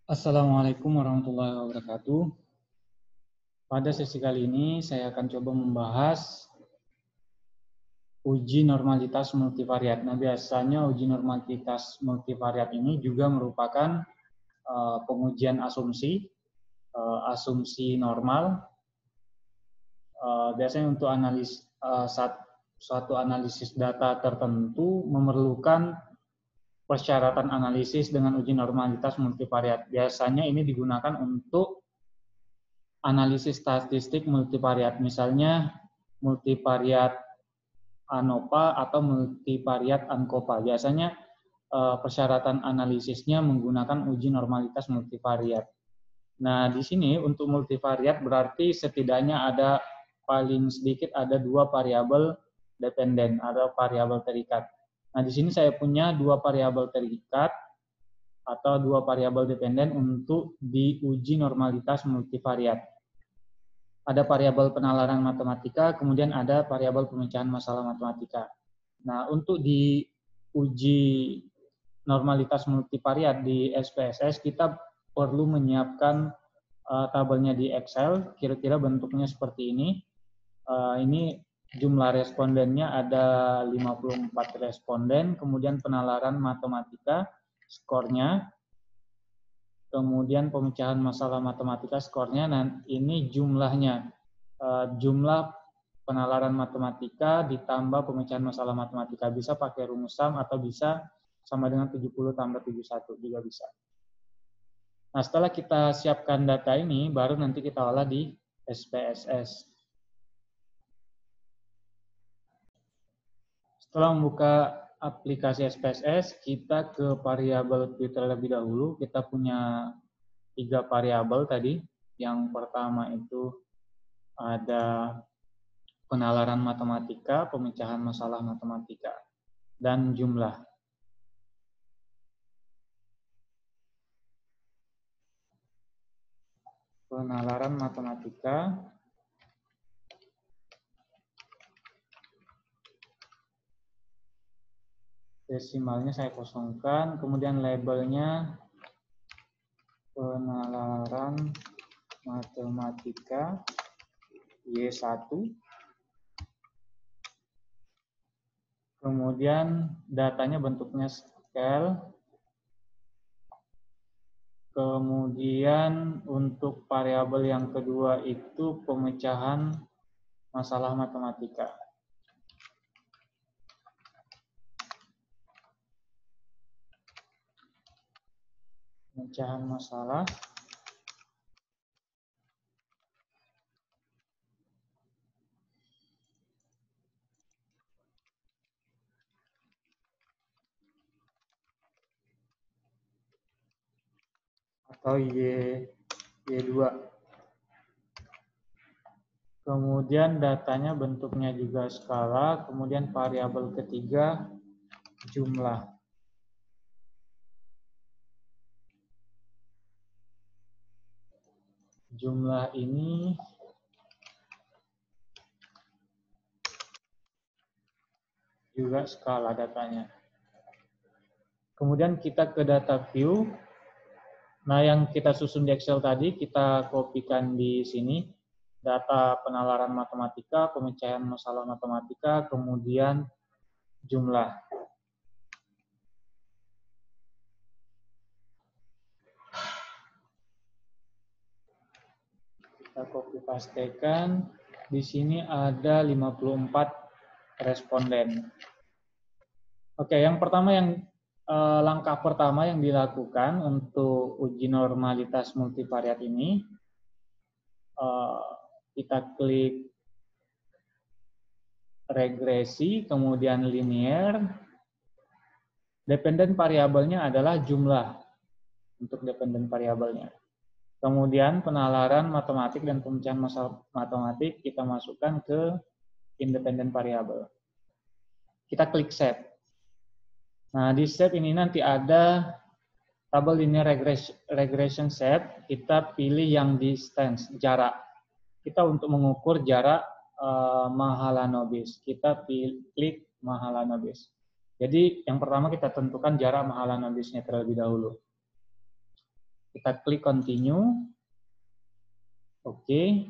Assalamualaikum warahmatullahi wabarakatuh. Pada sesi kali ini saya akan coba membahas uji normalitas multivariat. Nah, biasanya uji normalitas multivariat ini juga merupakan pengujian asumsi normal. Biasanya untuk suatu analisis data tertentu memerlukan persyaratan analisis dengan uji normalitas multivariat. Biasanya ini digunakan untuk analisis statistik multivariat, misalnya multivariat ANOVA atau multivariat ANCOVA. Biasanya persyaratan analisisnya menggunakan uji normalitas multivariat. Nah, di sini untuk multivariat berarti setidaknya ada paling sedikit ada dua variabel dependen, ada variabel terikat. Nah, di sini saya punya dua variabel terikat atau dua variabel dependen untuk diuji normalitas multivariat. Ada variabel penalaran matematika, kemudian ada variabel pemecahan masalah matematika. Nah, untuk diuji normalitas multivariat di SPSS, kita perlu menyiapkan tabelnya di Excel, kira-kira bentuknya seperti ini. Ini jumlah respondennya ada 54 responden, kemudian penalaran matematika, skornya, kemudian pemecahan masalah matematika skornya, dan ini jumlahnya, jumlah penalaran matematika ditambah pemecahan masalah matematika. Bisa pakai rumus SAM atau bisa sama dengan 70 tambah 71 juga bisa. Nah, setelah kita siapkan data ini, baru nanti kita olah di SPSS. Setelah membuka aplikasi SPSS, kita ke variabel terlebih dahulu. Kita punya 3 variabel tadi. Yang pertama itu ada penalaran matematika, pemecahan masalah matematika, dan jumlah. Penalaran matematika, desimalnya saya kosongkan, kemudian labelnya penalaran matematika Y1, kemudian datanya bentuknya scale, kemudian untuk variabel yang kedua itu pemecahan masalah matematika. Pemecahan masalah. Atau Y2. Kemudian datanya bentuknya juga skala, kemudian variabel ketiga jumlah. Jumlah ini juga skala datanya. Kemudian kita ke data view. Nah, yang kita susun di Excel tadi, kita kopikan di sini. Data penalaran matematika, pemecahan masalah matematika, kemudian jumlah. Kita copy pastekan. Di sini ada 54 responden. Oke, yang pertama langkah pertama yang dilakukan untuk uji normalitas multivariat ini, kita klik regresi, kemudian linear. Dependen variabelnya adalah jumlah untuk dependen variabelnya. Kemudian penalaran matematik dan pemecahan masalah matematik kita masukkan ke independen variabel. Kita klik set. Nah, di set ini nanti ada tabel linear regression set. Kita pilih yang distance, jarak. Kita untuk mengukur jarak Mahalanobis. Kita klik Mahalanobis. Jadi yang pertama kita tentukan jarak Mahalanobisnya terlebih dahulu. Kita klik continue. Oke.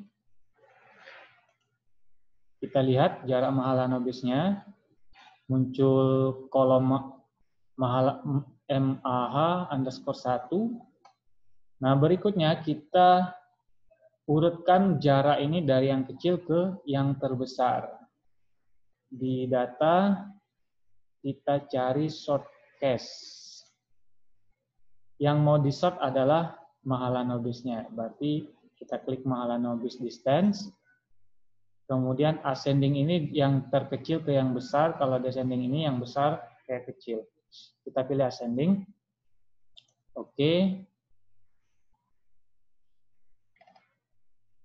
Kita lihat jarak Mahalanobisnya. Muncul kolom MAH_1. Nah, berikutnya kita urutkan jarak ini dari yang kecil ke yang terbesar. Di data, kita cari sort case. Yang mau di-sort adalah Mahalanobisnya. Berarti kita klik Mahalanobis distance. Kemudian ascending ini yang terkecil ke yang besar. Kalau descending ini yang besar ke kecil. Kita pilih ascending. Oke.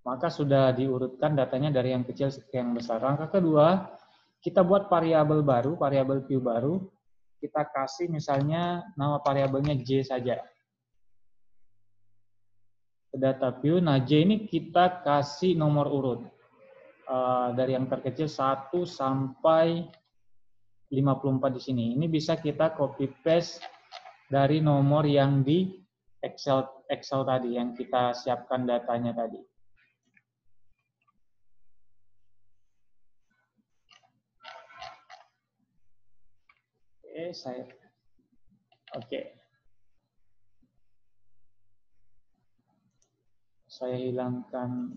Maka sudah diurutkan datanya dari yang kecil ke yang besar. Langkah kedua, kita buat variabel baru, variabel view baru. Kita kasih misalnya nama variabelnya J saja. Data view, nah J ini kita kasih nomor urut. Dari yang terkecil 1 sampai 54 di sini. Ini bisa kita copy paste dari nomor yang di Excel tadi, yang kita siapkan datanya tadi. Saya hilangkan.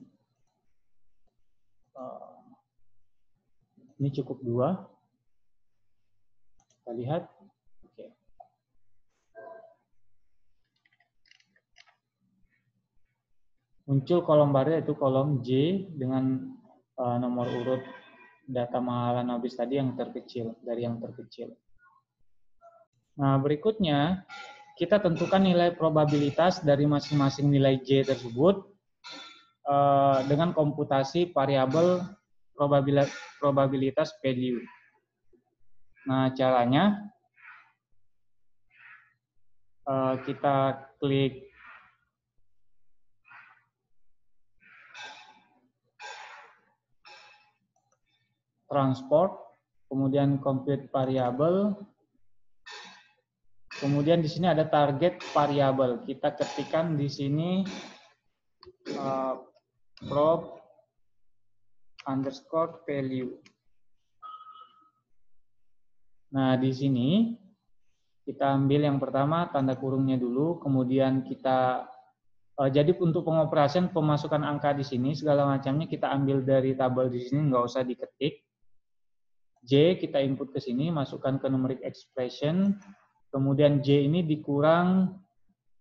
Ini cukup 2. Kita lihat. Oke. Muncul kolom baru yaitu kolom J dengan nomor urut data Mahalanobis tadi yang terkecil, dari yang terkecil. Nah, berikutnya kita tentukan nilai probabilitas dari masing-masing nilai J tersebut dengan komputasi variabel probabilitas value. Nah, caranya kita klik transport, kemudian compute variable, kemudian di sini ada target variable. Kita ketikkan di sini prob_value. Nah, di sini kita ambil yang pertama tanda kurungnya dulu, kemudian kita jadi untuk pengoperasian pemasukan angka di sini segala macamnya kita ambil dari tabel di sini, nggak usah diketik. J kita input ke sini, masukkan ke numeric expression, kemudian J ini dikurang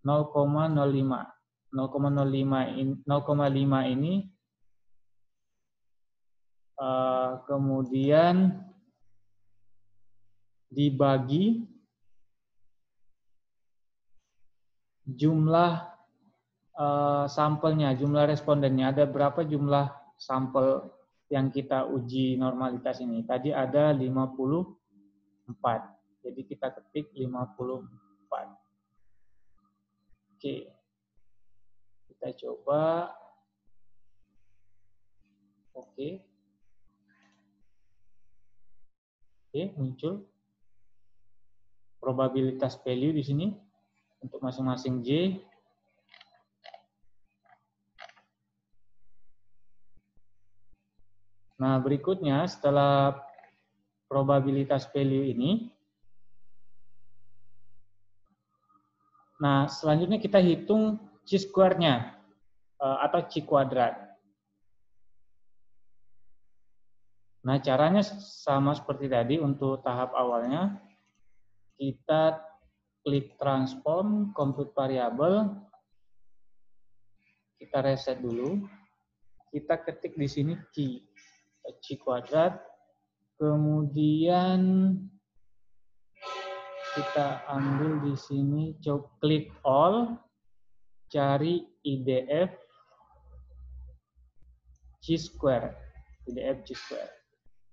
0,05. 0,5 ini kemudian dibagi jumlah sampelnya, jumlah respondennya. Ada berapa jumlah sampel yang kita uji normalitas ini? Tadi ada 54. Jadi kita ketik 54. Oke. Kita coba. Oke. Oke, muncul probabilitas value di sini untuk masing-masing J. Nah, berikutnya setelah probabilitas value ini, nah selanjutnya kita hitung chi-square-nya atau chi kuadrat. Nah, caranya sama seperti tadi untuk tahap awalnya. Kita klik transform, compute variable. Kita reset dulu. Kita ketik di sini chi kuadrat. Kemudian kita ambil di sini, coba klik all, cari IDF chi-square. IDF chi-square.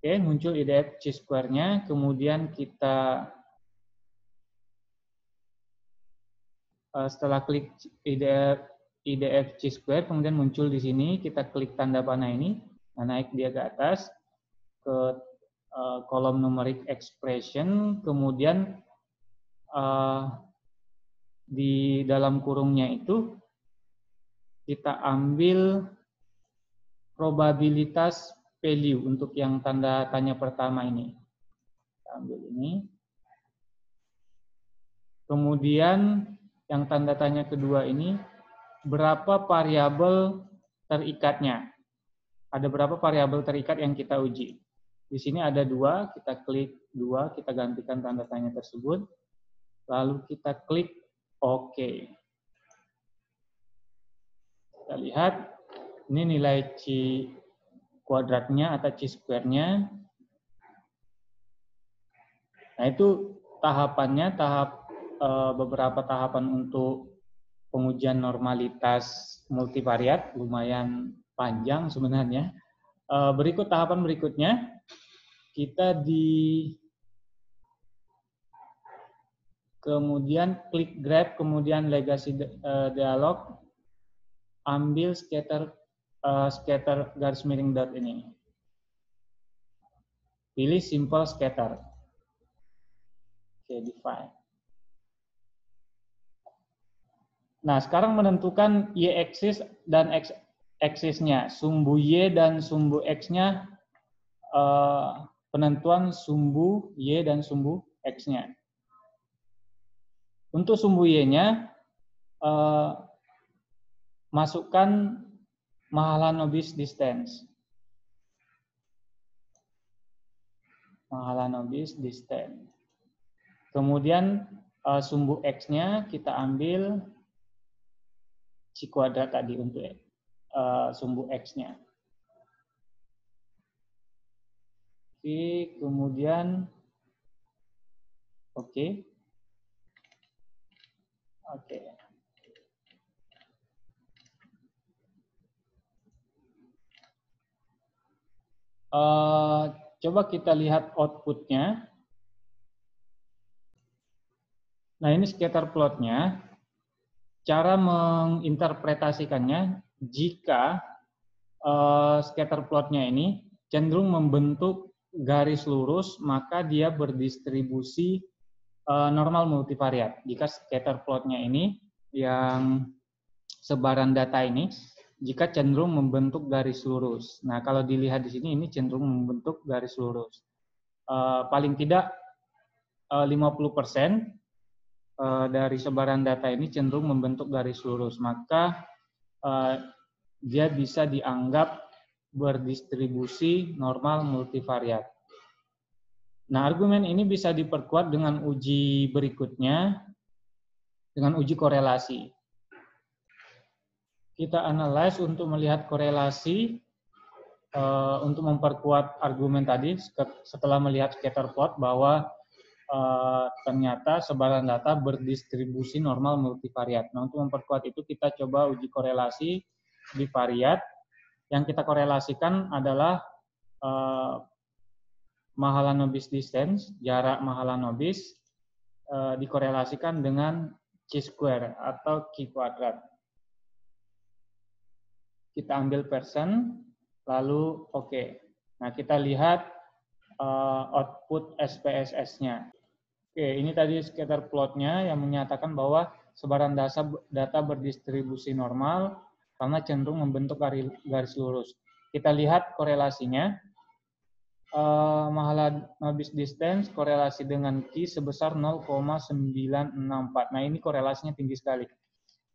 Oke, muncul IDF chi-square-nya, kemudian kita setelah klik IDF chi-square, kemudian muncul di sini, kita klik tanda panah ini, nah, naik dia ke atas, ke kolom numeric expression, kemudian di dalam kurungnya itu kita ambil probabilitas value untuk yang tanda tanya pertama ini. Kita ambil ini. Kemudian yang tanda tanya kedua ini, berapa variabel terikatnya? Ada berapa variabel terikat yang kita uji? Di sini ada 2, kita klik 2, kita gantikan tanda tanya tersebut. Lalu kita klik OK. Kita lihat, ini nilai C kuadratnya atau C square-nya. Nah, itu tahapannya, beberapa tahapan untuk pengujian normalitas multivariat, lumayan panjang sebenarnya. Berikut tahapan berikutnya, kita kemudian klik grab, kemudian legacy dialog, ambil scatter garis miring dot ini. Pilih simple scatter. Oke, define. Nah, sekarang menentukan y-axis dan x-axisnya. Sumbu y dan sumbu x-nya, penentuan sumbu y dan sumbu x-nya. Untuk sumbu y-nya, masukkan Mahalanobis distance. Mahalanobis distance. Kemudian sumbu x-nya kita ambil C kuadrat tadi untuk sumbu x-nya. Oke, kemudian oke. Coba kita lihat outputnya. Nah, ini scatter plotnya. Cara menginterpretasikannya, jika scatter plotnya ini cenderung membentuk garis lurus, maka dia berdistribusi normal multivariat. Jika scatter plotnya ini, yang sebaran data ini, jika cenderung membentuk garis lurus. Nah, kalau dilihat di sini, ini cenderung membentuk garis lurus. Paling tidak 50% dari sebaran data ini cenderung membentuk garis lurus, maka dia bisa dianggap berdistribusi normal multivariat. Nah, argumen ini bisa diperkuat dengan uji berikutnya, dengan uji korelasi. Kita analyze untuk melihat korelasi, untuk memperkuat argumen tadi setelah melihat scatter plot bahwa ternyata sebaran data berdistribusi normal multivariat. Nah, untuk memperkuat itu kita coba uji korelasi bivariat. Yang kita korelasikan adalah Mahalanobis distance, jarak Mahalanobis dikorelasikan dengan C square atau Q kuadrat. Kita ambil persen, lalu oke. Nah, kita lihat output SPSS-nya. Oke, ini tadi scatter plotnya yang menyatakan bahwa sebaran data berdistribusi normal karena cenderung membentuk garis lurus. Kita lihat korelasinya. Mahalanobis distance korelasi dengan Q sebesar 0,964. Nah, ini korelasinya tinggi sekali.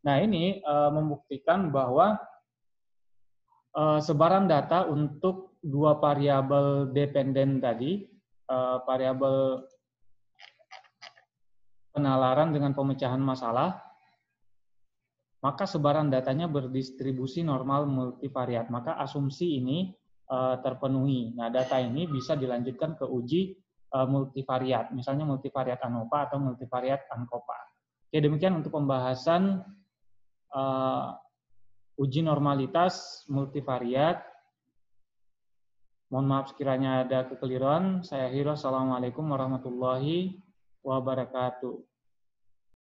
Nah, ini membuktikan bahwa sebaran data untuk dua variabel dependen tadi, variabel penalaran dengan pemecahan masalah, maka sebaran datanya berdistribusi normal multivariat. Maka asumsi ini terpenuhi. Nah, data ini bisa dilanjutkan ke uji multivariat, misalnya multivariat ANOVA atau multivariat ANCOVA. Oke, demikian untuk pembahasan uji normalitas multivariat. Mohon maaf sekiranya ada kekeliruan. Saya akhiri. Assalamualaikum warahmatullahi wabarakatuh.